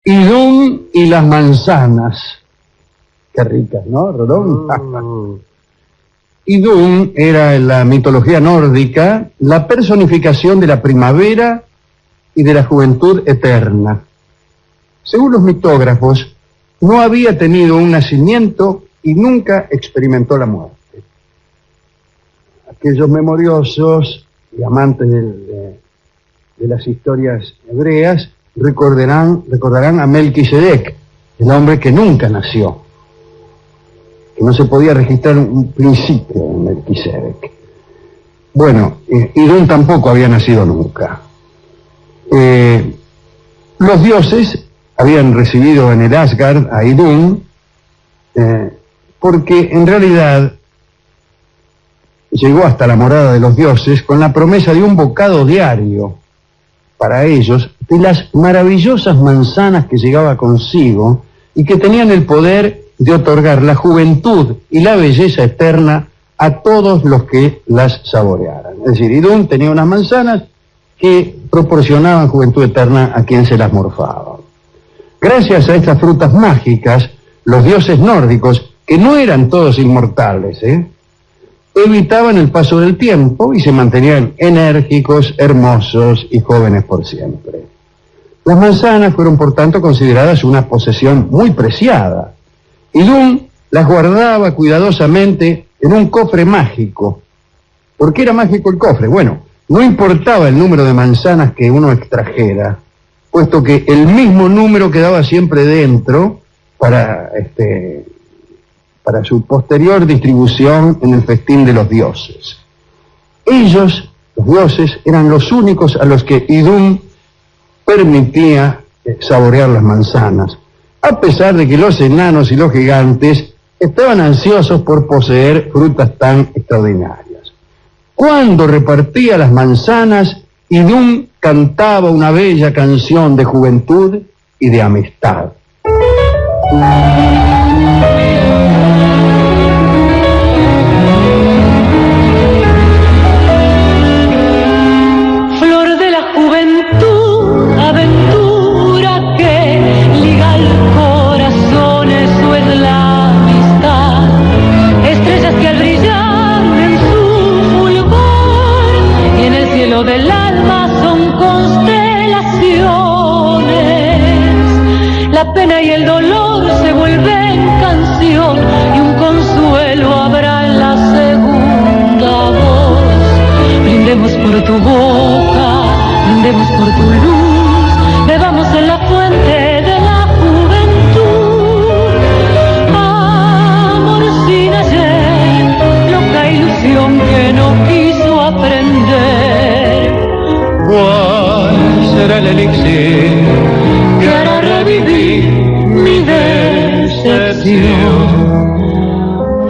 Idún y las manzanas. Qué ricas, ¿no, Rolón? Idún era en la mitología nórdica la personificación de la primavera y de la juventud eterna. Según los mitógrafos, no había tenido un nacimiento y nunca experimentó la muerte. Aquellos memoriosos y amantes de las historias hebreas recordarán a Melquisedec, el hombre que nunca nació, que no se podía registrar un principio en Melquisedec. Bueno, Idún tampoco había nacido nunca. Los dioses habían recibido en el Asgard a Idún porque en realidad llegó hasta la morada de los dioses con la promesa de un bocado diario para ellos de las maravillosas manzanas que llevaba consigo y que tenían el poder de otorgar la juventud y la belleza eterna a todos los que las saborearan. Es decir, Idún tenía unas manzanas que proporcionaban juventud eterna a quien se las morfaba. Gracias a estas frutas mágicas, los dioses nórdicos, que no eran todos inmortales, evitaban el paso del tiempo y se mantenían enérgicos, hermosos y jóvenes por siempre. Las manzanas fueron, por tanto, consideradas una posesión muy preciada. Idún las guardaba cuidadosamente en un cofre mágico. ¿Por qué era mágico el cofre? Bueno, no importaba el número de manzanas que uno extrajera, puesto que el mismo número quedaba siempre dentro para su posterior distribución en el festín de los dioses. Ellos, los dioses, eran los únicos a los que Idún permitía saborear las manzanas, a pesar de que los enanos y los gigantes estaban ansiosos por poseer frutas tan extraordinarias. Cuando repartía las manzanas, Idún cantaba una bella canción de juventud y de amistad. Flor de la juventud, aventura que liga el corazón, eso es la amistad. Estrellas que al brillar en su fulgor y en el cielo del alma son constelaciones. La pena y el dolor se vuelven canción y un consuelo habrá en la segunda voz. Brindemos por tu boca, brindemos por tu luz, bebamos en la fuente de la juventud. Amor sin ayer, loca ilusión que no quiso aprender. ¿Cuál será el elixir que hará revivir mi decepción?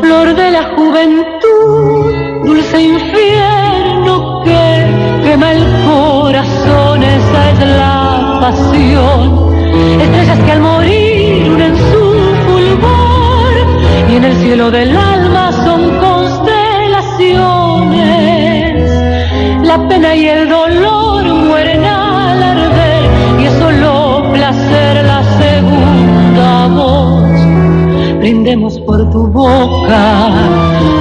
Flor de la juventud, dulce infierno que quema el corazón, esa es la pasión. Estrellas que al morir unen su fulgor y en el cielo del alma son constelaciones. La pena y el dolor mueren al arder y es solo placer la segunda voz. Brindemos por tu boca,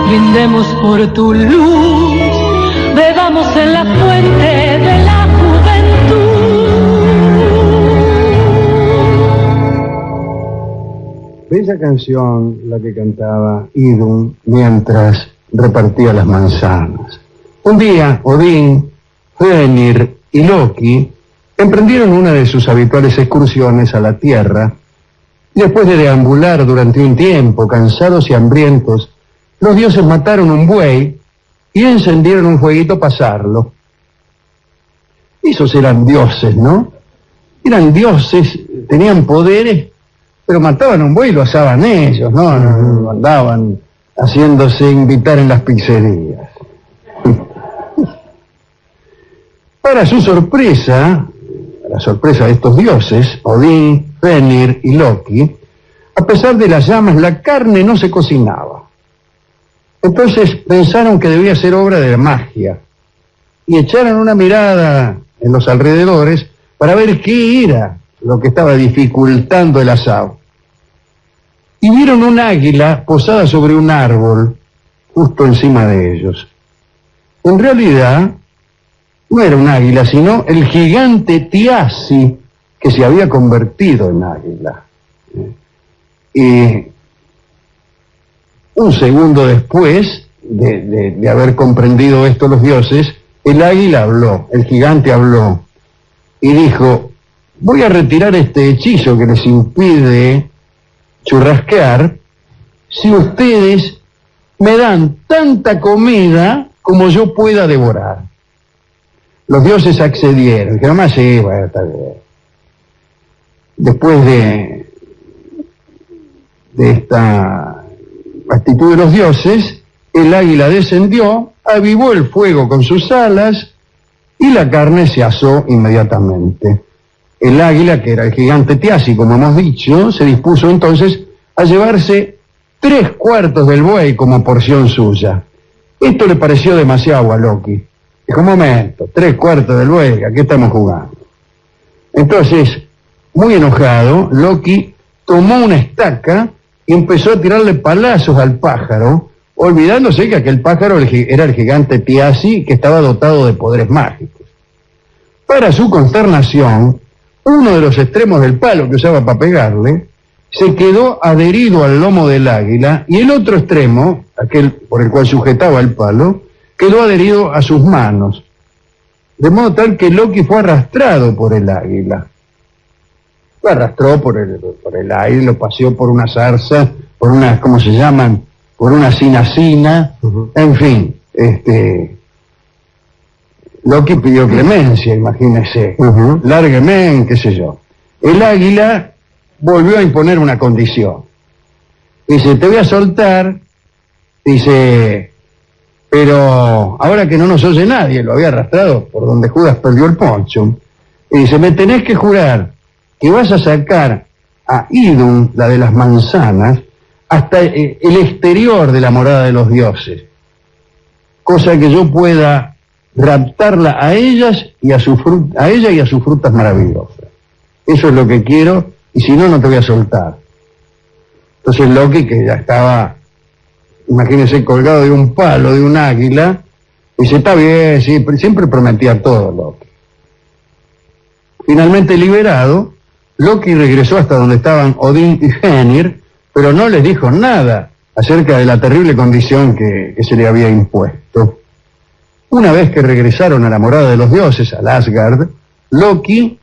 brindemos por tu luz, bebamos en la fuente de la juventud. Bella canción la que cantaba Idún mientras repartía las manzanas. Un día, Odín, Fenrir y Loki emprendieron una de sus habituales excursiones a la Tierra. Después de deambular durante un tiempo, cansados y hambrientos, los dioses mataron un buey y encendieron un fueguito para asarlo. Esos eran dioses, ¿no? Eran dioses, tenían poderes, pero mataban un buey y lo asaban ellos, ¿no? No andaban haciéndose invitar en las pizzerías. Para su sorpresa, la sorpresa de estos dioses, Odín, Fenrir y Loki, a pesar de las llamas, la carne no se cocinaba. Entonces pensaron que debía ser obra de la magia y echaron una mirada en los alrededores para ver qué era lo que estaba dificultando el asado. Y vieron un águila posada sobre un árbol justo encima de ellos. En realidad, no era un águila, sino el gigante Thiassi, que se había convertido en águila. Y un segundo después de haber comprendido esto los dioses, el águila habló, el gigante habló, y dijo: voy a retirar este hechizo que les impide churrasquear si ustedes me dan tanta comida como yo pueda devorar. Los dioses accedieron, dijeron: más sí, bueno, está bien. Después de esta actitud de los dioses, el águila descendió, avivó el fuego con sus alas y la carne se asó inmediatamente. El águila, que era el gigante Thiassi, como hemos dicho, se dispuso entonces a llevarse 3/4 del buey como porción suya. Esto le pareció demasiado a Loki. Dijo: un momento, 3/4 del buey, ¿a qué estamos jugando? Entonces, muy enojado, Loki tomó una estaca y empezó a tirarle palazos al pájaro, olvidándose que aquel pájaro era el gigante Thiassi, que estaba dotado de poderes mágicos. Para su consternación, uno de los extremos del palo que usaba para pegarle se quedó adherido al lomo del águila, y el otro extremo, aquel por el cual sujetaba el palo, quedó adherido a sus manos, de modo tal que Loki fue arrastrado por el águila. Lo arrastró por el aire, lo paseó por una zarza, por unas, ¿cómo se llaman?, por una cinacina, en fin, Loki pidió clemencia, imagínese, lárgueme, qué sé yo. El águila volvió a imponer una condición. Dice: te voy a soltar, dice, pero ahora que no nos oye nadie, lo había arrastrado por donde Judas perdió el poncho, y dice: me tenés que jurar que vas a sacar a Idun, la de las manzanas, hasta el exterior de la morada de los dioses, cosa que yo pueda raptarla a ellas y a ella y a sus frutas maravillosas. Eso es lo que quiero, y si no, no te voy a soltar. Entonces Loki, que ya estaba, imagínense, colgado de un palo de un águila, dice: está bien, sí, siempre prometía todo Loki. Finalmente liberado, Loki regresó hasta donde estaban Odín y Fenrir, pero no les dijo nada acerca de la terrible condición que se le había impuesto. Una vez que regresaron a la morada de los dioses, al Asgard, Loki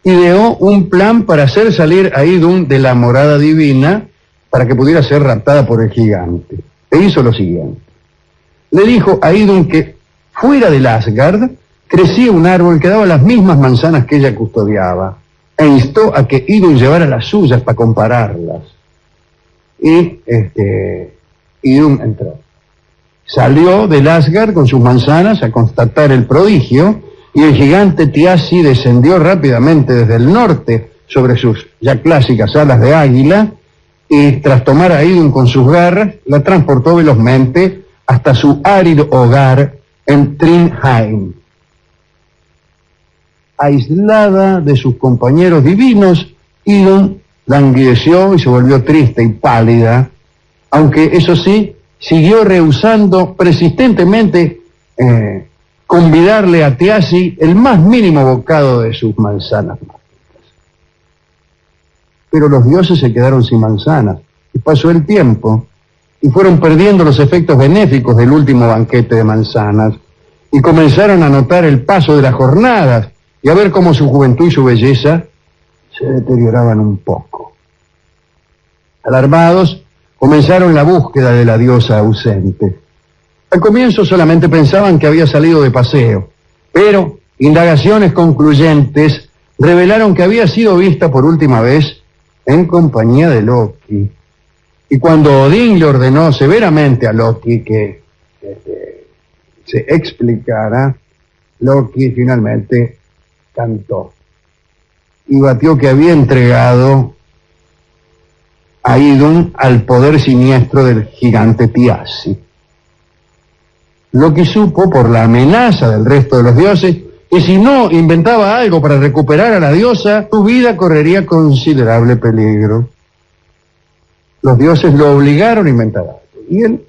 ideó un plan para hacer salir a Idun de la morada divina para que pudiera ser raptada por el gigante. E hizo lo siguiente: le dijo a Idun que fuera del Asgard crecía un árbol que daba las mismas manzanas que ella custodiaba, e instó a que Idun llevara las suyas para compararlas. Y Idun entró. Salió del Asgard con sus manzanas a constatar el prodigio, y el gigante Thiassi descendió rápidamente desde el norte sobre sus ya clásicas alas de águila, y tras tomar a Idun con sus garras, la transportó velozmente hasta su árido hogar en Trindheim. Aislada de sus compañeros divinos, Idun languideció y se volvió triste y pálida, aunque eso sí, siguió rehusando persistentemente convidarle a Thiassi el más mínimo bocado de sus manzanas mágicas. Pero los dioses se quedaron sin manzanas, y pasó el tiempo, y fueron perdiendo los efectos benéficos del último banquete de manzanas, y comenzaron a notar el paso de las jornadas, y a ver cómo su juventud y su belleza se deterioraban un poco. Alarmados, comenzaron la búsqueda de la diosa ausente. Al comienzo solamente pensaban que había salido de paseo, pero indagaciones concluyentes revelaron que había sido vista por última vez en compañía de Loki. Y cuando Odín le ordenó severamente a Loki que se explicara, Loki finalmente cantó y batió que había entregado a Idun al poder siniestro del gigante Thiassi. Loki supo, por la amenaza del resto de los dioses, que si no inventaba algo para recuperar a la diosa, su vida correría considerable peligro. Los dioses lo obligaron a inventar algo. Y él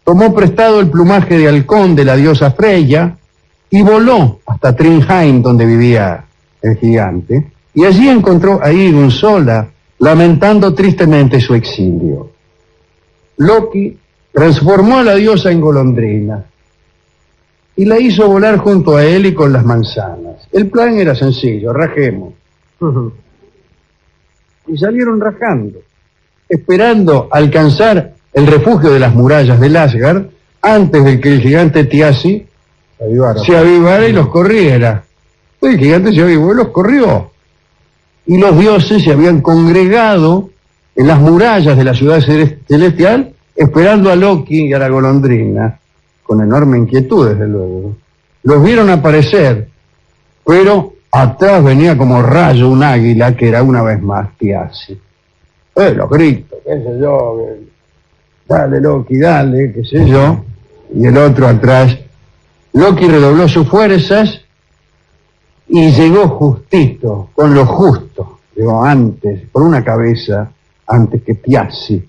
tomó prestado el plumaje de halcón de la diosa Freya y voló hasta Thrindheim, donde vivía el gigante, y allí encontró a Idun sola, lamentando tristemente su exilio. Loki transformó a la diosa en golondrina y la hizo volar junto a él y con las manzanas. El plan era sencillo: rajemos. Y salieron rajando, esperando alcanzar el refugio de las murallas del Asgard antes de que el gigante Thiassi se avivara y los corriera. El gigante se avivó y los corrió. Y los dioses se habían congregado en las murallas de la ciudad celestial esperando a Loki y a la golondrina, con enorme inquietud, desde luego. Los vieron aparecer, pero atrás venía como rayo un águila, que era una vez más Thiassi. Los gritos, qué sé yo, dale Loki, dale, qué sé yo, y el otro atrás. Loki redobló sus fuerzas y llegó justito, con lo justo, llegó antes, por una cabeza, antes que Thiassi.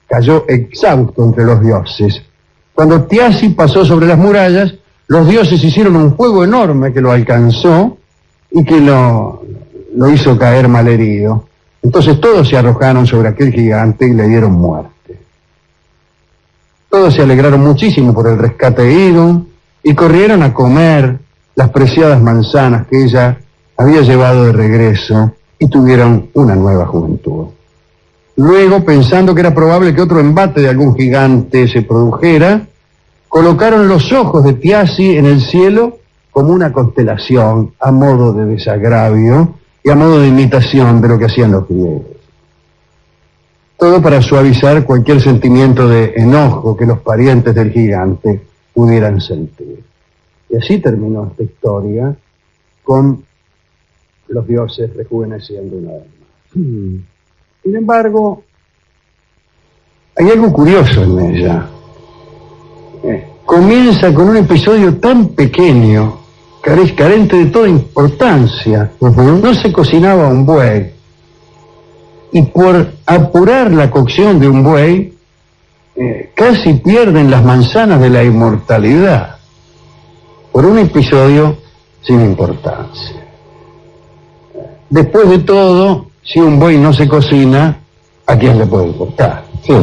Cayó exhausto entre los dioses. Cuando Thiassi pasó sobre las murallas, los dioses hicieron un fuego enorme que lo alcanzó y que lo hizo caer malherido. Entonces todos se arrojaron sobre aquel gigante y le dieron muerte. Todos se alegraron muchísimo por el rescate de Idun y corrieron a comer las preciadas manzanas que ella había llevado de regreso y tuvieron una nueva juventud. Luego, pensando que era probable que otro embate de algún gigante se produjera, colocaron los ojos de Thiassi en el cielo como una constelación, a modo de desagravio y a modo de imitación de lo que hacían los griegos. Todo para suavizar cualquier sentimiento de enojo que los parientes del gigante pudieran sentir. Y así terminó esta historia, con los dioses rejuveneciendo una vez más. Sin embargo, hay algo curioso en ella. Comienza con un episodio tan pequeño, carente de toda importancia. No se cocinaba un buey, y por apurar la cocción de un buey, casi pierden las manzanas de la inmortalidad, por un episodio sin importancia. Después de todo, si un buey no se cocina, ¿a quién le puede importar? Sí.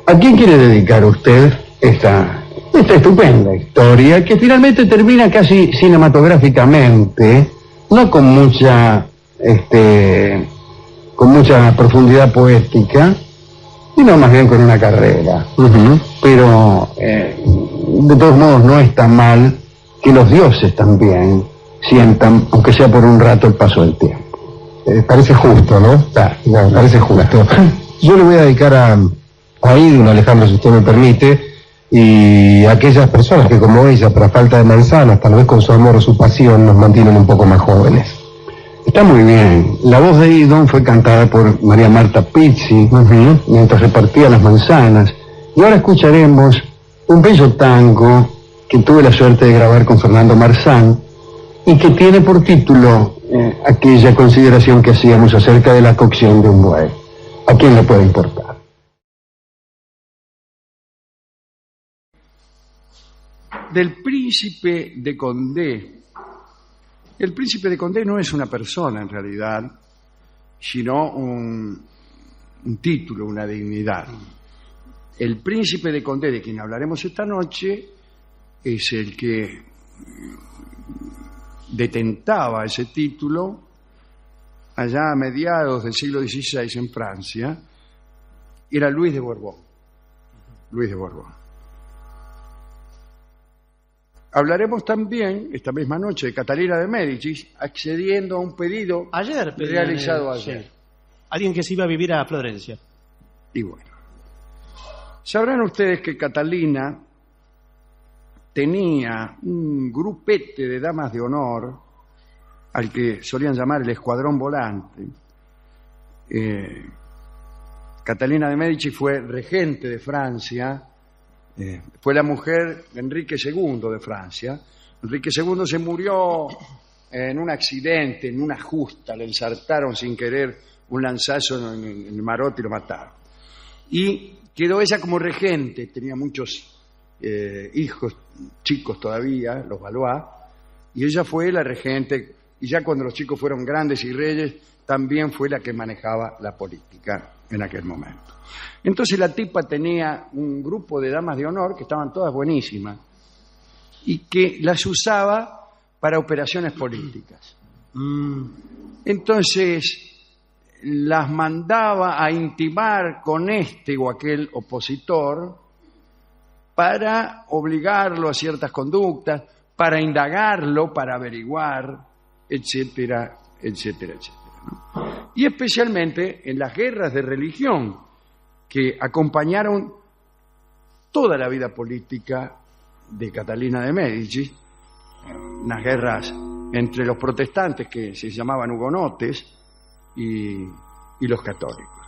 ¿A quién quiere dedicar usted esta estupenda historia, que finalmente termina casi cinematográficamente, no con mucha profundidad poética, sino más bien con una carrera? Pero de todos modos no está mal que los dioses también sientan, aunque sea por un rato, el paso del tiempo. Parece justo, ¿no? No, parece justo. Yo le voy a dedicar a Idun, Alejandro, si usted me permite, y a aquellas personas que, como ella, por falta de manzanas, tal vez con su amor o su pasión, nos mantienen un poco más jóvenes. Está muy bien. La voz de Idun fue cantada por María Marta Pizzi, mientras repartía las manzanas. Y ahora escucharemos un bello tango que tuve la suerte de grabar con Fernando Marzán y que tiene por título aquella consideración que hacíamos acerca de la cocción de un buey. ¿A quién le puede importar? Del príncipe de Condé. El príncipe de Condé no es una persona en realidad, sino un título, una dignidad. El príncipe de Condé, de quien hablaremos esta noche, es el que detentaba ese título allá a mediados del siglo XVI en Francia. Era Luis de Borbón. Luis de Borbón. Hablaremos también, esta misma noche, de Catalina de Médicis, accediendo a un pedido realizado ayer. Sí. Alguien que se iba a vivir a Florencia. Y bueno, sabrán ustedes que Catalina tenía un grupete de damas de honor, al que solían llamar el Escuadrón Volante. Catalina de Médicis fue regente de Francia, fue la mujer de Enrique II de Francia, Enrique II se murió en un accidente, en una justa, le ensartaron sin querer un lanzazo en el marote y lo mataron. Y quedó ella como regente, tenía muchos hijos chicos todavía, los Valois, y ella fue la regente, y ya cuando los chicos fueron grandes y reyes, también fue la que manejaba la política en aquel momento. Entonces la tipa tenía un grupo de damas de honor que estaban todas buenísimas y que las usaba para operaciones políticas. Entonces las mandaba a intimar con este o aquel opositor para obligarlo a ciertas conductas, para indagarlo, para averiguar, etcétera, etcétera, etcétera, ¿no? Y especialmente en las guerras de religión que acompañaron toda la vida política de Catalina de Médicis, unas guerras entre los protestantes que se llamaban hugonotes y los católicos,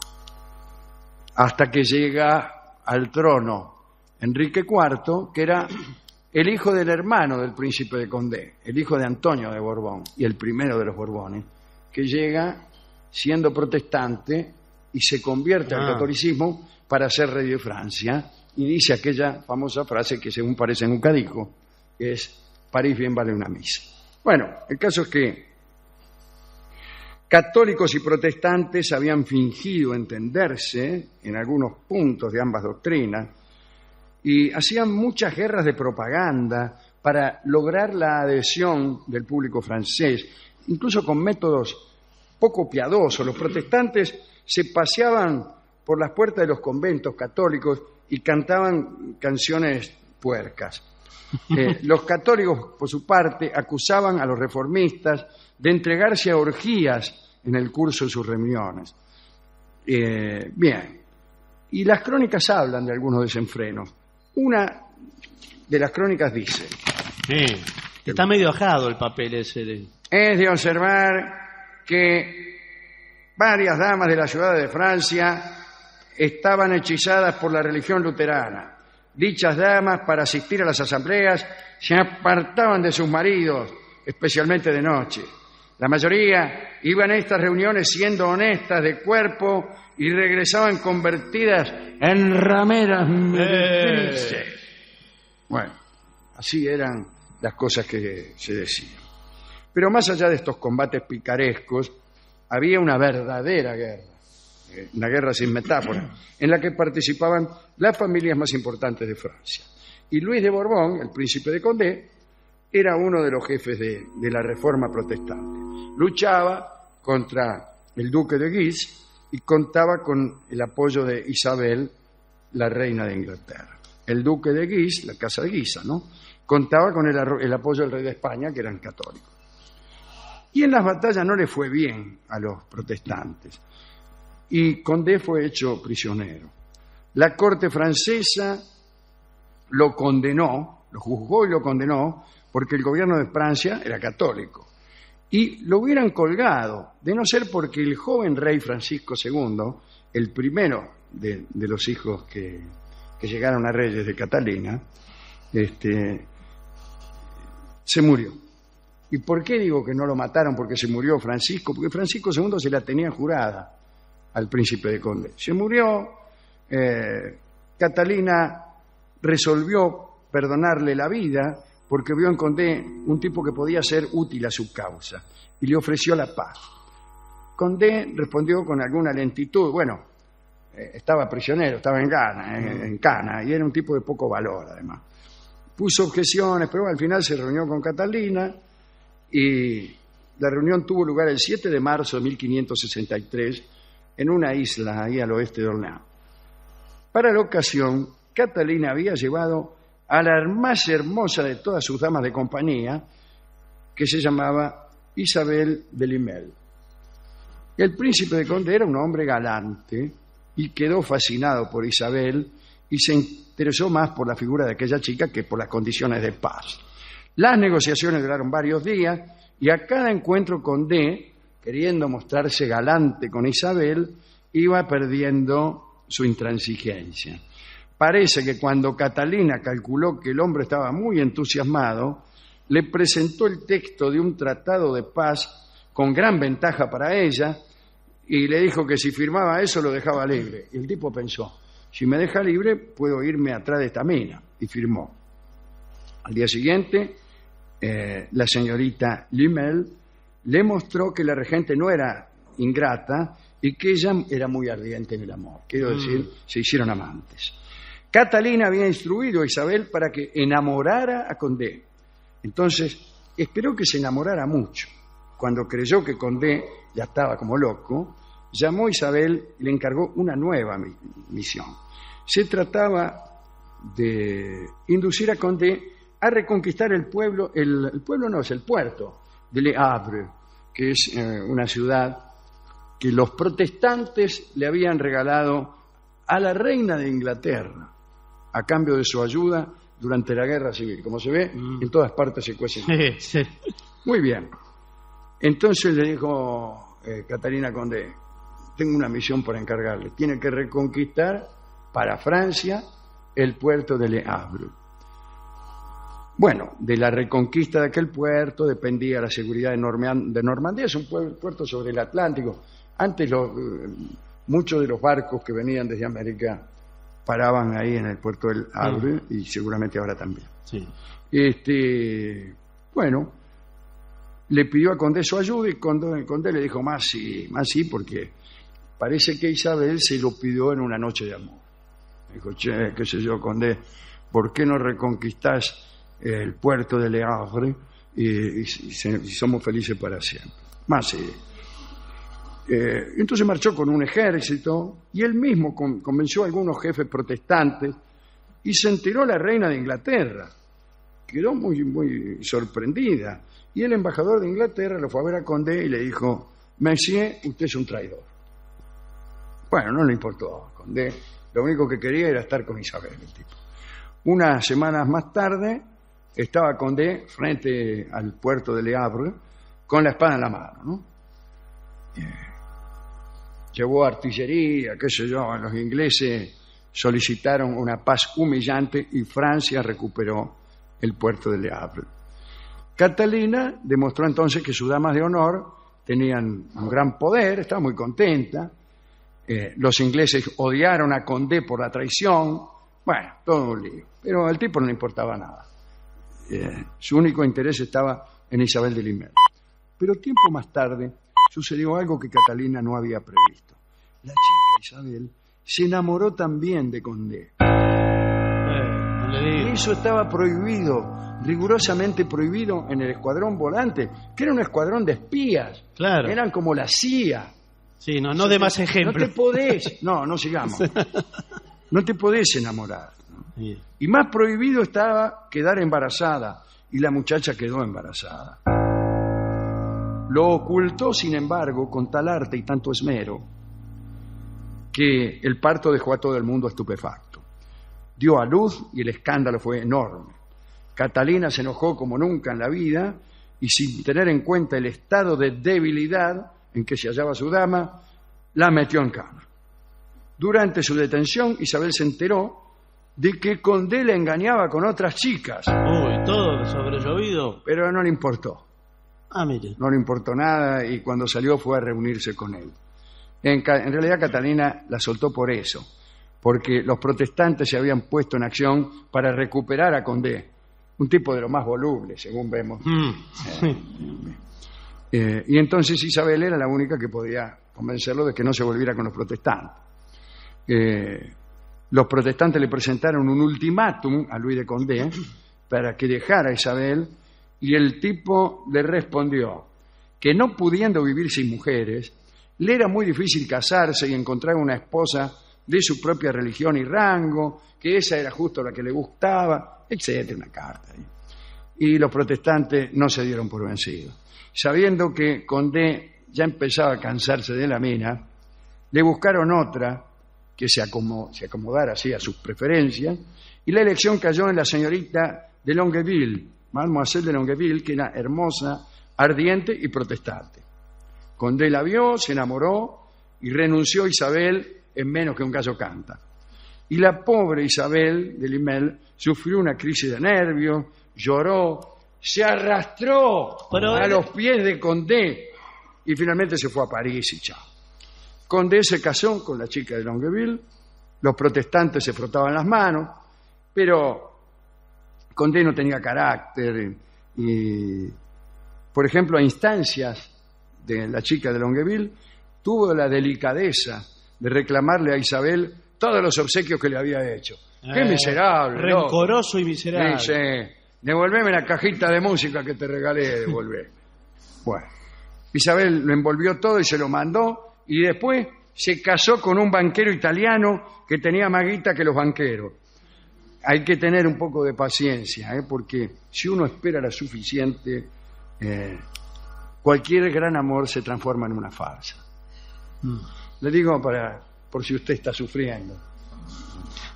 hasta que llega al trono Enrique IV, que era el hijo del hermano del príncipe de Condé, el hijo de Antonio de Borbón y el primero de los Borbones, que llega siendo protestante y se convierte al catolicismo para ser rey de Francia, y dice aquella famosa frase que según parece nunca dijo, que es: París bien vale una misa. Bueno, el caso es que católicos y protestantes habían fingido entenderse en algunos puntos de ambas doctrinas y hacían muchas guerras de propaganda para lograr la adhesión del público francés, incluso con métodos poco piadosos. Los protestantes se paseaban por las puertas de los conventos católicos y cantaban canciones puercas. Los católicos, por su parte, acusaban a los reformistas de entregarse a orgías en el curso de sus reuniones. Bien, y las crónicas hablan de algunos desenfrenos. Una de las crónicas dice... Sí, está medio ajado el papel ese. Es de observar que varias damas de la ciudad de Francia estaban hechizadas por la religión luterana. Dichas damas, para asistir a las asambleas, se apartaban de sus maridos, especialmente de noche. La mayoría iban a estas reuniones siendo honestas de cuerpo y regresaban convertidas en rameras meretrices. Bueno, así eran las cosas que se decían. Pero más allá de estos combates picarescos, había una verdadera guerra, una guerra sin metáfora, en la que participaban las familias más importantes de Francia. Y Luis de Borbón, el príncipe de Condé, era uno de los jefes de la reforma protestante. Luchaba contra el duque de Guise y contaba con el apoyo de Isabel, la reina de Inglaterra. El duque de Guise, la casa de Guisa, ¿no?, contaba con el apoyo del rey de España, que eran católicos. Y en las batallas no le fue bien a los protestantes, y Condé fue hecho prisionero. La corte francesa lo condenó, lo juzgó y lo condenó, porque el gobierno de Francia era católico. Y lo hubieran colgado, de no ser porque el joven rey Francisco II, el primero de los hijos que llegaron a reyes de Catalina, se murió. ¿Y por qué digo que no lo mataron porque se murió Francisco? Porque Francisco II se la tenía jurada al príncipe de Condé. Se murió, Catalina resolvió perdonarle la vida porque vio en Condé un tipo que podía ser útil a su causa y le ofreció la paz. Condé respondió con alguna lentitud. Bueno, estaba prisionero, estaba en cana, y era un tipo de poco valor, además. Puso objeciones, pero al final se reunió con Catalina y la reunión tuvo lugar el 7 de marzo de 1563 en una isla ahí al oeste de Orleans. Para la ocasión, Catalina había llevado a la más hermosa de todas sus damas de compañía, que se llamaba Isabel de Limel. El príncipe de Condé era un hombre galante y quedó fascinado por Isabel y se interesó más por la figura de aquella chica que por las condiciones de paz. Las negociaciones duraron varios días y a cada encuentro Condé, queriendo mostrarse galante con Isabel, iba perdiendo su intransigencia. Parece que cuando Catalina calculó que el hombre estaba muy entusiasmado, le presentó el texto de un tratado de paz con gran ventaja para ella y le dijo que si firmaba eso lo dejaba libre. Y el tipo pensó, si me deja libre puedo irme atrás de esta mina. Y firmó. Al día siguiente, la señorita Limmel le mostró que la regente no era ingrata y que ella era muy ardiente en el amor. Quiero decir, se hicieron amantes. Catalina había instruido a Isabel para que enamorara a Condé. Entonces, esperó que se enamorara mucho. Cuando creyó que Condé ya estaba como loco, llamó a Isabel y le encargó una nueva misión. Se trataba de inducir a Condé a reconquistar el pueblo de Le Havre, que es una ciudad que los protestantes le habían regalado a la reina de Inglaterra a cambio de su ayuda durante la guerra civil. Como se ve, en todas partes se cuecen. Sí. Muy bien. Entonces le dijo Catalina Condé, tengo una misión por encargarle. Tiene que reconquistar para Francia el puerto de Le Havre. Bueno, de la reconquista de aquel puerto dependía la seguridad de Normandía. Es un puerto sobre el Atlántico. Antes muchos de los barcos que venían desde América paraban ahí en el puerto del Havre y seguramente ahora también. Sí. Bueno, le pidió a Condé su ayuda y Condé le dijo más sí, porque parece que Isabel se lo pidió en una noche de amor. Dijo, che, qué sé yo, Condé, ¿por qué no reconquistás el puerto de Le Havre y somos felices para siempre? Más sí. Entonces marchó con un ejército y él mismo convenció a algunos jefes protestantes y se enteró la reina de Inglaterra. Quedó muy, muy sorprendida. Y el embajador de Inglaterra lo fue a ver a Condé y le dijo, Monsieur, usted es un traidor. Bueno, no le importó a Condé. Lo único que quería era estar con Isabel, el tipo. Unas semanas más tarde estaba Condé frente al puerto de Le Havre con la espada en la mano, ¿no? Llevó artillería, qué sé yo, los ingleses solicitaron una paz humillante y Francia recuperó el puerto de Le Havre. Catalina demostró entonces que sus damas de honor tenían un gran poder, estaba muy contenta. Los ingleses odiaron a Condé por la traición. Bueno, todo un lío. Pero al tipo no le importaba nada. Su único interés estaba en Isabel de Limmel. Pero tiempo más tarde sucedió algo que Catalina no había previsto. La chica Isabel se enamoró también de Condé. Y eso estaba prohibido, rigurosamente prohibido en el escuadrón volante, que era un escuadrón de espías. Claro. Eran como la CIA. Sí, no de más ejemplos. No te podés, no sigamos. No te podés enamorar, ¿no? Sí. Y más prohibido estaba quedar embarazada, y la muchacha quedó embarazada. Lo ocultó, sin embargo, con tal arte y tanto esmero, que el parto dejó a todo el mundo estupefacto. Dio a luz y el escándalo fue enorme. Catalina se enojó como nunca en la vida y sin tener en cuenta el estado de debilidad en que se hallaba su dama, la metió en cama. Durante su detención, Isabel se enteró de que Condé le engañaba con otras chicas. Uy, todo sobrellovido. Pero no le importó. Mire. No le importó nada y cuando salió fue a reunirse con él. En realidad Catalina la soltó por eso, porque los protestantes se habían puesto en acción para recuperar a Condé, un tipo de lo más voluble, según vemos. Y entonces Isabel era la única que podía convencerlo de que no se volviera con los protestantes. Los protestantes le presentaron un ultimátum a Luis de Condé para que dejara a Isabel y el tipo le respondió que no pudiendo vivir sin mujeres, le era muy difícil casarse y encontrar una esposa de su propia religión y rango, que esa era justo la que le gustaba, etcétera, una carta. Y los protestantes no se dieron por vencidos. Sabiendo que Condé ya empezaba a cansarse de la mina, le buscaron otra que se acomodara así a sus preferencias, y la elección cayó en la señorita de Longueville, Mademoiselle de Longueville, que era hermosa, ardiente y protestante. Condé la vio, se enamoró y renunció a Isabel en menos que un gallo canta. Y la pobre Isabel de Limmel sufrió una crisis de nervios, lloró, se arrastró Pero- a los pies de Condé y finalmente se fue a París y chao. Condé se casó con la chica de Longueville, los protestantes se frotaban las manos, pero Condé no tenía carácter y, por ejemplo, a instancias de la chica de Longueville, tuvo la delicadeza de reclamarle a Isabel todos los obsequios que le había hecho. ¡Qué miserable! loco! Rencoroso y miserable. Dice, devolveme la cajita de música que te regalé, devolvé. Bueno, Isabel lo envolvió todo y se lo mandó, y después se casó con un banquero italiano que tenía más guita que los banqueros. Hay que tener un poco de paciencia, porque si uno espera la suficiente, cualquier gran amor se transforma en una farsa. Le digo por si usted está sufriendo.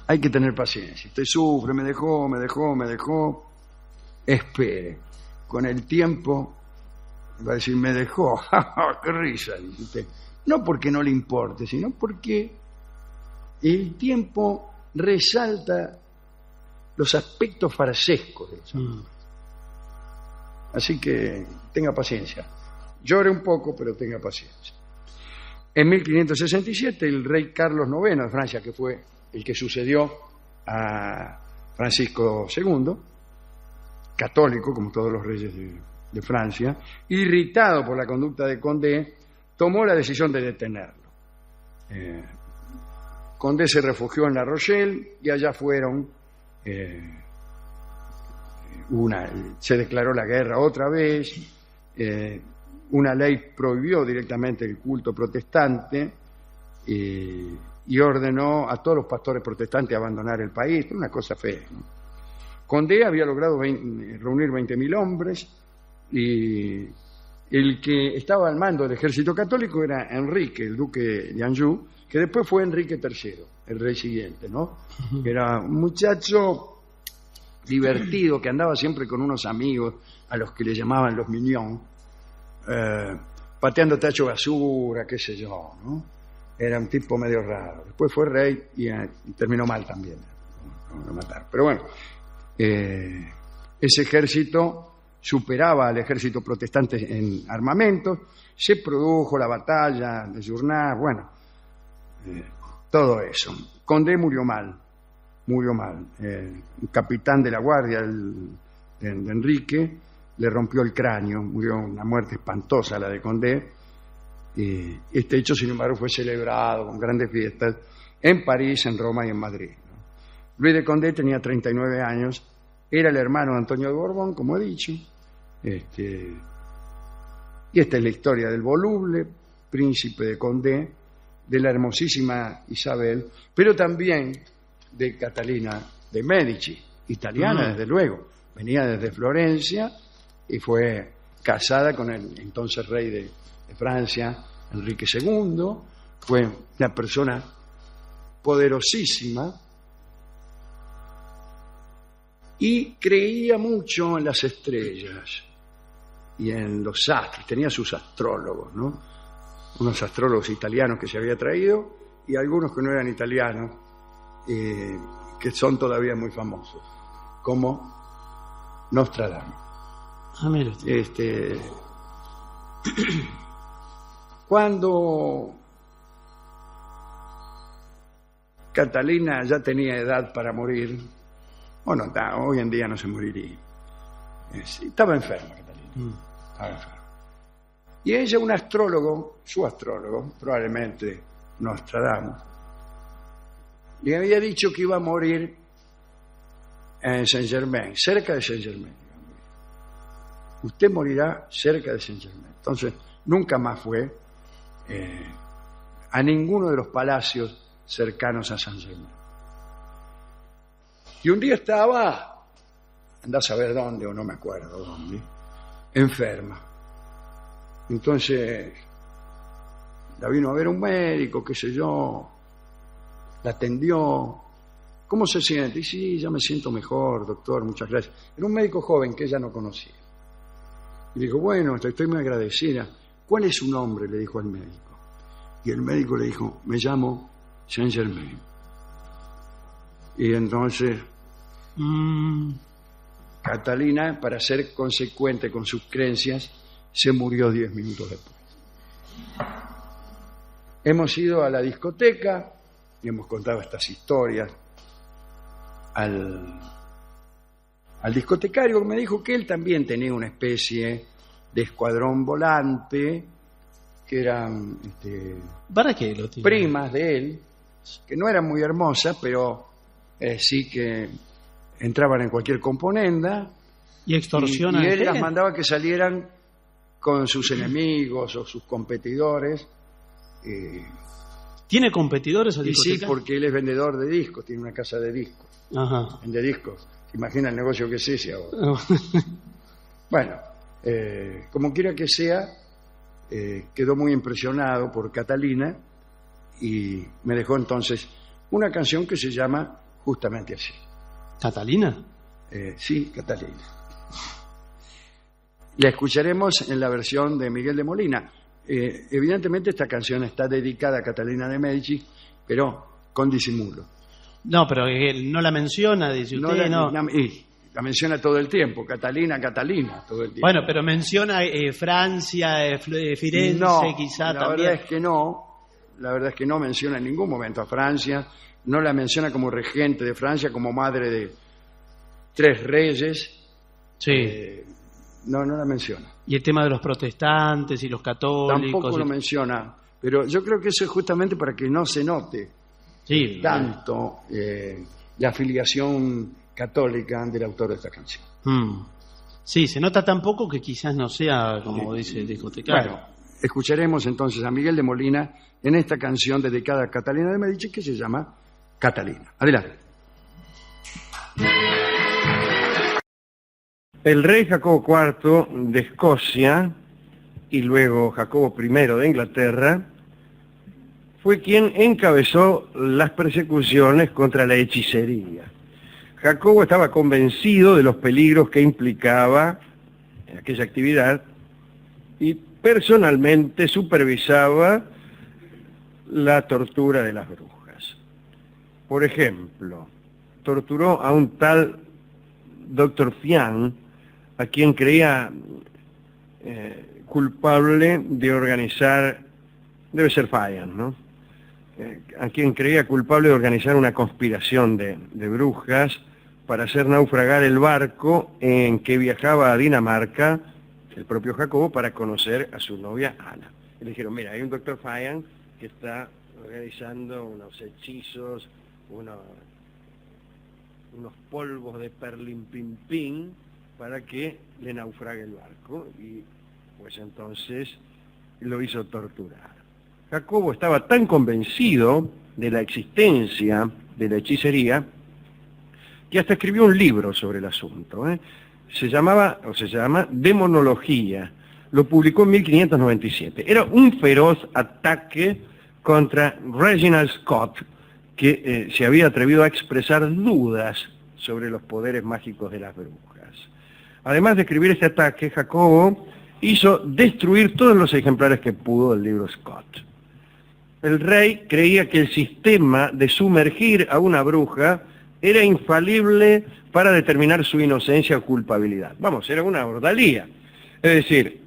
Hay que tener paciencia. Usted sufre, me dejó. Espere. Con el tiempo va a decir, me dejó. ¡Qué risa! Dice usted. No porque no le importe, sino porque el tiempo resalta los aspectos farsescos de eso. Así que tenga paciencia. Llore un poco, pero tenga paciencia. En 1567, el rey Carlos IX de Francia, que fue el que sucedió a Francisco II, católico, como todos los reyes de Francia, irritado por la conducta de Condé, tomó la decisión de detenerlo. Condé se refugió en La Rochelle y allá fueron... se declaró la guerra otra vez, una ley prohibió directamente el culto protestante y ordenó a todos los pastores protestantes abandonar el país, una cosa fea, ¿no? Condé había logrado reunir 20.000 hombres y el que estaba al mando del ejército católico era Enrique, el duque de Anjou, que después fue Enrique III, el rey siguiente, ¿no? Era un muchacho divertido que andaba siempre con unos amigos a los que le llamaban los mignons, pateando tacho de basura, qué sé yo, ¿no? Era un tipo medio raro. Después fue rey y terminó mal también, lo mataron. Pero bueno, ese ejército superaba al ejército protestante en armamentos, se produjo la batalla de Journal, bueno, todo eso. Condé murió mal. Un capitán de la guardia de Enrique le rompió el cráneo, murió una muerte espantosa la de Condé. Este hecho, sin embargo, fue celebrado con grandes fiestas en París, en Roma y en Madrid, ¿no? Luis de Condé tenía 39 años, era el hermano de Antonio de Borbón, como he dicho. Y esta es la historia del voluble príncipe de Condé, de la hermosísima Isabel, pero también de Catalina de Medici, italiana desde luego, venía desde Florencia y fue casada con el entonces rey de Francia, Enrique II, fue una persona poderosísima y creía mucho en las estrellas y en los astros, tenía sus astrólogos, ¿no? Unos astrólogos italianos que se había traído y algunos que no eran italianos, que son todavía muy famosos, como Nostradamus. Mira usted. Cuando Catalina ya tenía edad para morir, bueno, hoy en día no se moriría, estaba enferma Catalina, estaba enferma. Y ella, un astrólogo, su astrólogo, probablemente Nostradamus, le había dicho que iba a morir en Saint-Germain, cerca de Saint-Germain. Usted morirá cerca de Saint-Germain. Entonces, nunca más fue a ninguno de los palacios cercanos a Saint-Germain. Y un día estaba, andá a saber dónde, o no me acuerdo dónde, enferma. Entonces, la vino a ver un médico, qué sé yo, la atendió. ¿Cómo se siente? Y sí, ya me siento mejor, doctor, muchas gracias. Era un médico joven que ella no conocía. Y dijo, bueno, estoy muy agradecida. ¿Cuál es su nombre?, le dijo al médico. Y el médico le dijo, me llamo Saint-Germain. Y entonces Catalina, para ser consecuente con sus creencias, se murió 10 minutos después. Hemos ido a la discoteca y hemos contado estas historias al discotecario, que me dijo que él también tenía una especie de escuadrón volante, que eran ¿Para qué lo tiene? primas de él, que no eran muy hermosas, pero sí que entraban en cualquier componenda. ¿Y extorsiona y él gente? las mandaba que salieran con sus enemigos o sus competidores. ¿Tiene competidores al Y sí, discoteca? porque él es vendedor de discos, tiene una casa de discos. Ajá. Vende discos. Imagina el negocio que es ese ahora. Bueno, como quiera que sea, quedó muy impresionado por Catalina y me dejó entonces una canción que se llama justamente así. ¿Catalina? Sí, Catalina. La escucharemos en la versión de Miguel de Molina. Evidentemente esta canción está dedicada a Catalina de Médici, pero con disimulo. No, pero él no la menciona, dice usted, no. La menciona todo el tiempo, Catalina, todo el tiempo. Bueno, pero menciona Francia, Firenze, No, quizá la también. verdad es que no menciona en ningún momento a Francia, no la menciona como regente de Francia, como madre de 3 reyes. Sí. No la menciona. Y el tema de los protestantes y los católicos. Tampoco lo menciona, pero yo creo que eso es justamente para que no se note Sí. tanto la afiliación católica del autor de esta canción. Sí, se nota tan poco que quizás no sea, como dice el discotecario. Bueno, escucharemos entonces a Miguel de Molina en esta canción dedicada a Catalina de Médici que se llama Catalina. Adelante. El rey Jacobo IV de Escocia y luego Jacobo I de Inglaterra fue quien encabezó las persecuciones contra la hechicería. Jacobo estaba convencido de los peligros que implicaba aquella actividad y personalmente supervisaba la tortura de las brujas. Por ejemplo, torturó a un tal Dr. Fian, a quien creía culpable de organizar, debe ser Fian, ¿no? A quien creía culpable de organizar una conspiración de brujas para hacer naufragar el barco en que viajaba a Dinamarca el propio Jacobo para conocer a su novia Ana. Y le dijeron, mira, hay un doctor Fian que está realizando unos hechizos, unos polvos de perlimpimpín para que le naufrague el barco, y pues entonces lo hizo torturar. Jacobo estaba tan convencido de la existencia de la hechicería que hasta escribió un libro sobre el asunto. Se llama Demonología. Lo publicó en 1597. Era un feroz ataque contra Reginald Scott, que se había atrevido a expresar dudas sobre los poderes mágicos de las brujas. Además de escribir este ataque, Jacobo hizo destruir todos los ejemplares que pudo del libro Scott. El rey creía que el sistema de sumergir a una bruja era infalible para determinar su inocencia o culpabilidad. Vamos, era una ordalía. Es decir,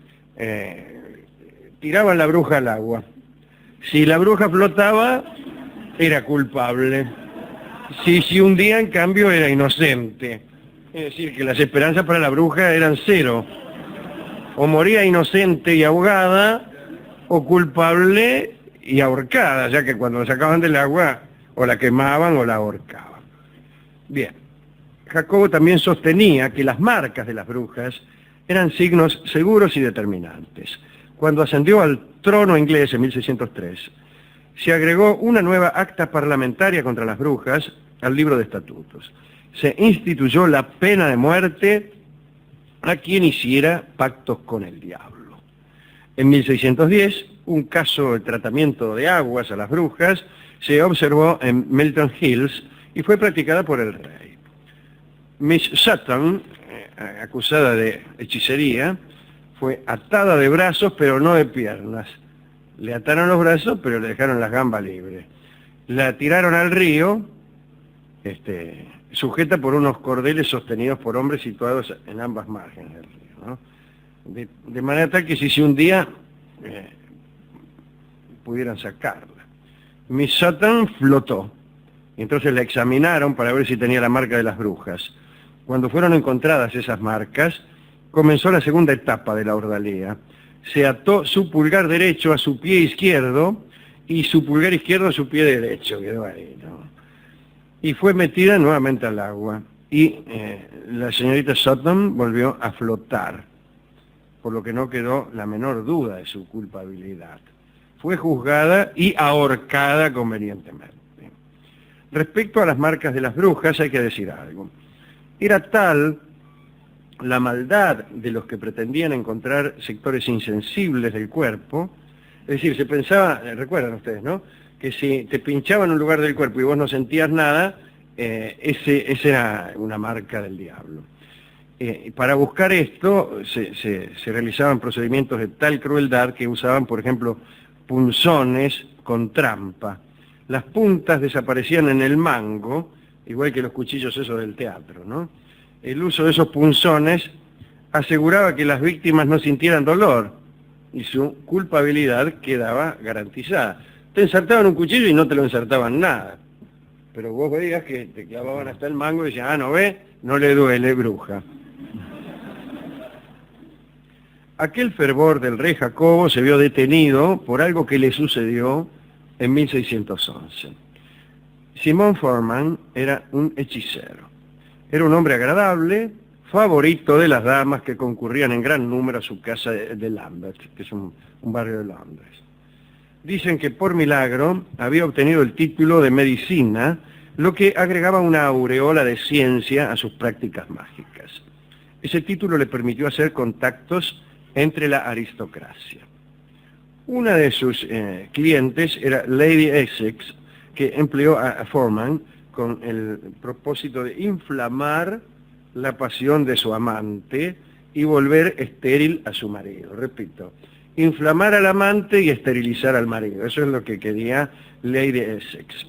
tiraban la bruja al agua. Si la bruja flotaba, era culpable. Si se hundía, en cambio, era inocente. Es decir, que las esperanzas para la bruja eran 0. O moría inocente y ahogada, o culpable y ahorcada, ya que cuando la sacaban del agua, o la quemaban o la ahorcaban. Bien, Jacobo también sostenía que las marcas de las brujas eran signos seguros y determinantes. Cuando ascendió al trono inglés en 1603, se agregó una nueva acta parlamentaria contra las brujas al libro de estatutos. Se instituyó la pena de muerte a quien hiciera pactos con el diablo. En 1610, un caso de tratamiento de aguas a las brujas se observó en Milton Hills y fue practicada por el rey. Miss Sutton, acusada de hechicería, fue atada de brazos pero no de piernas. Le ataron los brazos pero le dejaron las gambas libres. La tiraron al río sujeta por unos cordeles sostenidos por hombres situados en ambas márgenes del río, ¿no? De manera tal que si un día pudieran sacarla. Miss Sutton flotó. Entonces la examinaron para ver si tenía la marca de las brujas. Cuando fueron encontradas esas marcas, comenzó la segunda etapa de la ordalía. Se ató su pulgar derecho a su pie izquierdo y su pulgar izquierdo a su pie derecho. Quedó ahí, ¿no? Y fue metida nuevamente al agua. Y la señorita Sutton volvió a flotar, por lo que no quedó la menor duda de su culpabilidad. Fue juzgada y ahorcada convenientemente. Respecto a las marcas de las brujas hay que decir algo. Era tal la maldad de los que pretendían encontrar sectores insensibles del cuerpo, es decir, se pensaba, recuerdan ustedes, ¿no?, que si te pinchaban en un lugar del cuerpo y vos no sentías nada, esa era una marca del diablo. Para buscar esto se realizaban procedimientos de tal crueldad que usaban, por ejemplo, punzones con trampa. Las puntas desaparecían en el mango, igual que los cuchillos esos del teatro, ¿no? El uso de esos punzones aseguraba que las víctimas no sintieran dolor y su culpabilidad quedaba garantizada. Te ensartaban un cuchillo y no te lo ensartaban nada, pero vos veías que te clavaban hasta el mango y decían, ¿no ve? No le duele, bruja. Aquel fervor del rey Jacobo se vio detenido por algo que le sucedió en 1611. Simon Forman era un hechicero. Era un hombre agradable, favorito de las damas que concurrían en gran número a su casa de Lambeth, que es un barrio de Londres. Dicen que por milagro había obtenido el título de medicina, lo que agregaba una aureola de ciencia a sus prácticas mágicas. Ese título le permitió hacer contactos entre la aristocracia. Una de sus clientes era Lady Essex, que empleó a Forman con el propósito de inflamar la pasión de su amante y volver estéril a su marido. Repito, inflamar al amante y esterilizar al marido. Eso es lo que quería Lady Essex.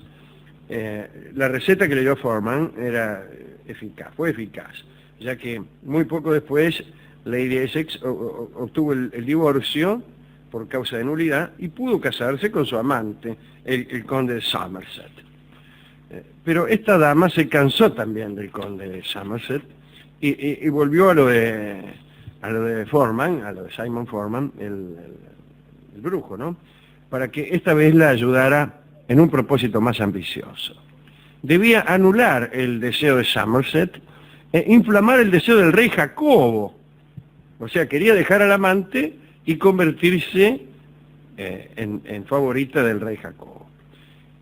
La receta que le dio Forman era eficaz, fue eficaz, ya que muy poco después Lady Essex obtuvo el divorcio por causa de nulidad y pudo casarse con su amante, el conde de Somerset. Pero esta dama se cansó también del conde de Somerset y volvió a lo de Forman, a lo de Simon Forman, el brujo, ¿no?, para que esta vez la ayudara en un propósito más ambicioso. Debía anular el deseo de Somerset e inflamar el deseo del rey Jacobo. O sea, quería dejar al amante y convertirse en favorita del rey Jacobo.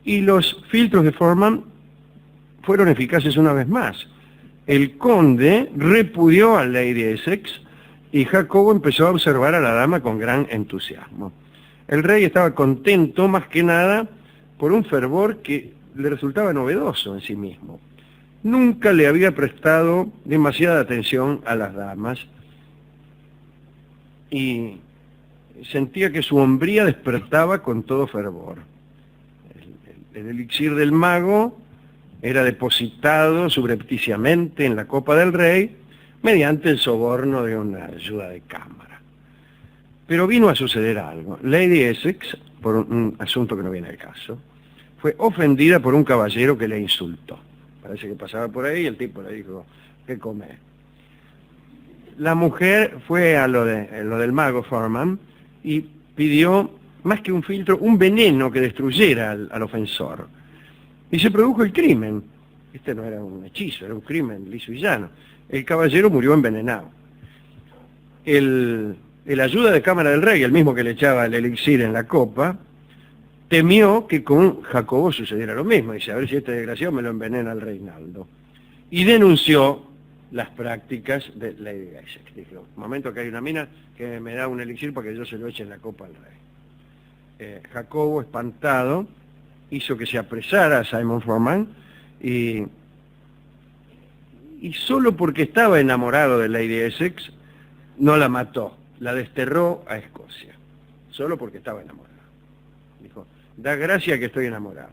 Y los filtros de Forman fueron eficaces una vez más. El conde repudió a Lady Essex y Jacobo empezó a observar a la dama con gran entusiasmo. El rey estaba contento más que nada por un fervor que le resultaba novedoso en sí mismo. Nunca le había prestado demasiada atención a las damas y sentía que su hombría despertaba con todo fervor. El elixir del mago era depositado subrepticiamente en la copa del rey mediante el soborno de una ayuda de cámara. Pero vino a suceder algo. Lady Essex, por un asunto que no viene al caso, fue ofendida por un caballero que le insultó. Parece que pasaba por ahí y el tipo le dijo, ¿qué comer? La mujer fue a lo del mago Forman y pidió, más que un filtro, un veneno que destruyera al ofensor. Y se produjo el crimen. Este no era un hechizo, era un crimen liso y llano. El caballero murió envenenado. El ayuda de cámara del rey, el mismo que le echaba el elixir en la copa, temió que con Jacobo sucediera lo mismo. Dice, a ver si este desgraciado me lo envenena el Reinaldo. Y denunció las prácticas de Lady Essex. Dijo, un momento que hay una mina que me da un elixir para que yo se lo eche en la copa al rey. Jacobo, espantado, hizo que se apresara a Simon Forman y solo porque estaba enamorado de Lady Essex no la mató, la desterró a Escocia, solo porque estaba enamorado. Dijo, da gracia que estoy enamorado.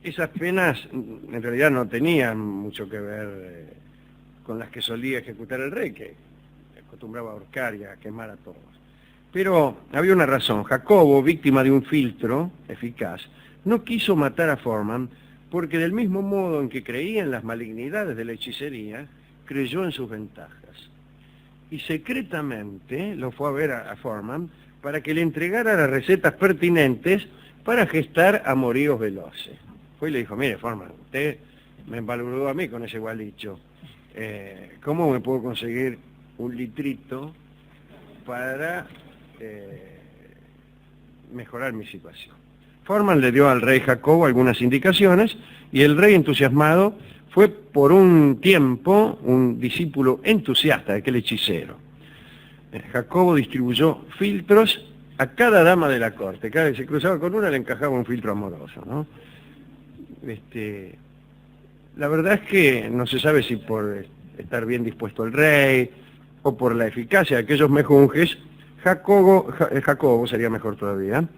Esas penas en realidad no tenían mucho que ver con las que solía ejecutar el rey, que acostumbraba a ahorcar y a quemar a todos. Pero había una razón. Jacobo, víctima de un filtro eficaz, no quiso matar a Foreman porque del mismo modo en que creía en las malignidades de la hechicería, creyó en sus ventajas. Y secretamente lo fue a ver a Foreman para que le entregara las recetas pertinentes para gestar amoríos veloces. Fue y le dijo, mire, Foreman, usted me embalurdó a mí con ese gualicho. ¿Cómo me puedo conseguir un litrito para mejorar mi situación? Foreman le dio al rey Jacobo algunas indicaciones y el rey, entusiasmado, fue por un tiempo un discípulo entusiasta de aquel hechicero. Jacobo distribuyó filtros a cada dama de la corte. Cada vez que se cruzaba con una le encajaba un filtro amoroso, ¿no? La verdad es que no se sabe si por estar bien dispuesto el rey o por la eficacia de aquellos mejunjes, Jacobo sería mejor todavía,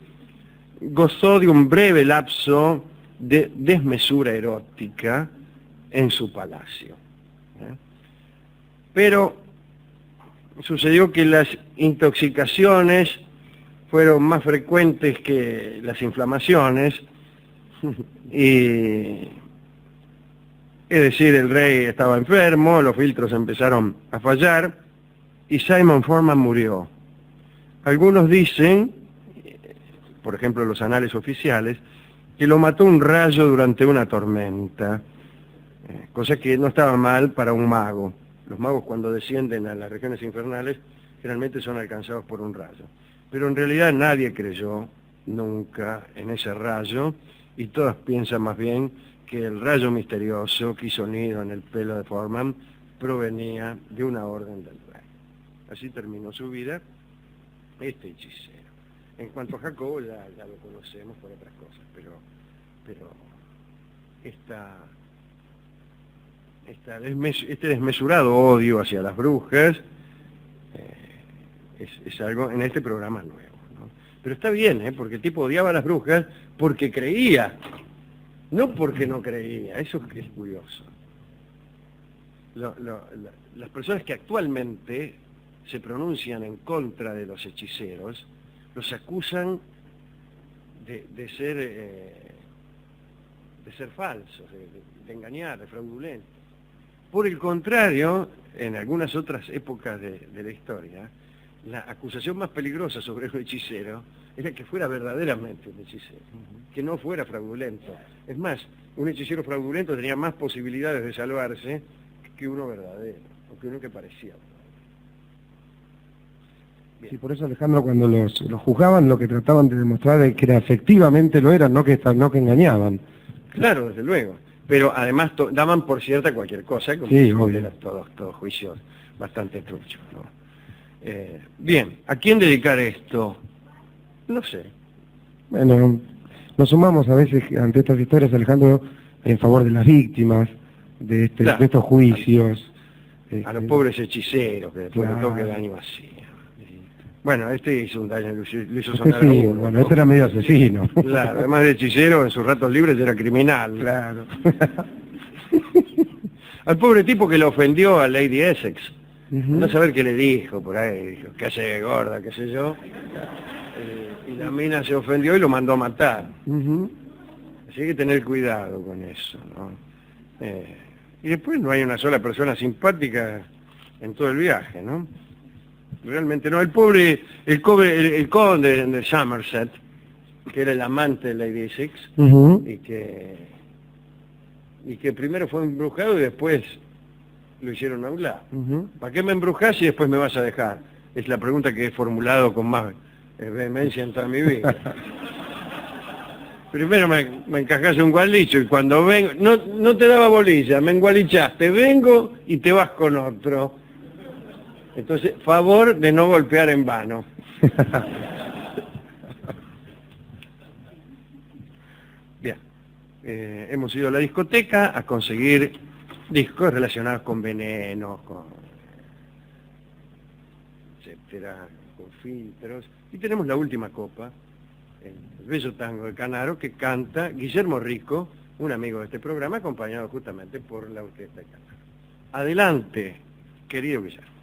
gozó de un breve lapso de desmesura erótica en su palacio. Pero sucedió que las intoxicaciones fueron más frecuentes que las inflamaciones, y es decir, el rey estaba enfermo, los filtros empezaron a fallar, y Simon Foreman murió. Algunos dicen, por ejemplo los anales oficiales, que lo mató un rayo durante una tormenta, cosa que no estaba mal para un mago. Los magos cuando descienden a las regiones infernales generalmente son alcanzados por un rayo. Pero en realidad nadie creyó nunca en ese rayo, y todos piensan más bien que el rayo misterioso que hizo nido en el pelo de Foreman provenía de una orden del rey. Así terminó su vida este hechicero. En cuanto a Jacobo, ya lo conocemos por otras cosas, pero este desmesurado odio hacia las brujas es algo en este programa nuevo, ¿no? Pero está bien, porque el tipo odiaba a las brujas porque creía, no porque no creía. Eso es curioso. Las personas que actualmente se pronuncian en contra de los hechiceros los acusan de ser falsos, de engañar, de fraudulentos. Por el contrario, en algunas otras épocas de la historia, la acusación más peligrosa sobre un hechicero era que fuera verdaderamente un hechicero, que no fuera fraudulento. Es más, un hechicero fraudulento tenía más posibilidades de salvarse que uno verdadero, o que uno que parecía verdadero. Y por eso, Alejandro, cuando los juzgaban, lo que trataban de demostrar es que efectivamente lo eran, no que engañaban. Claro, desde luego. Pero además daban por cierta cualquier cosa, como sí, si eran todos juicios bastante truchos, ¿no? Bien, ¿a quién dedicar esto? No sé. Bueno, nos sumamos a veces ante estas historias, Alejandro, en favor de las víctimas de estos juicios. A los pobres hechiceros, que después de todo que daño hacían. Bueno, este hizo un daño, lo hizo sonar sí, a uno, bueno, este era medio asesino. Claro, además de hechicero, en sus ratos libres era criminal. Claro. Al pobre tipo que le ofendió a Lady Essex, no saber qué le dijo por ahí, dijo, qué hace gorda, qué sé yo, y la mina se ofendió y lo mandó a matar. Así que tener cuidado con eso, ¿no? Y después no hay una sola persona simpática en todo el viaje, ¿no? Realmente no. El conde de Somerset, que era el amante de Lady Essex, y que primero fue embrujado y después lo hicieron a un lado. ¿Para qué me embrujas y después me vas a dejar? Es la pregunta que he formulado con más vehemencia en toda mi vida. Primero me encajaste un gualicho y cuando vengo, no te daba bolilla, me engualichaste, vengo y te vas con otro. Entonces, favor de no golpear en vano. Bien, hemos ido a la discoteca a conseguir discos relacionados con venenos, etcétera, con filtros. Y tenemos la última copa, el bello tango de Canaro, que canta Guillermo Rico un amigo de este programa, acompañado justamente por la orquesta. Adelante, querido Guillermo.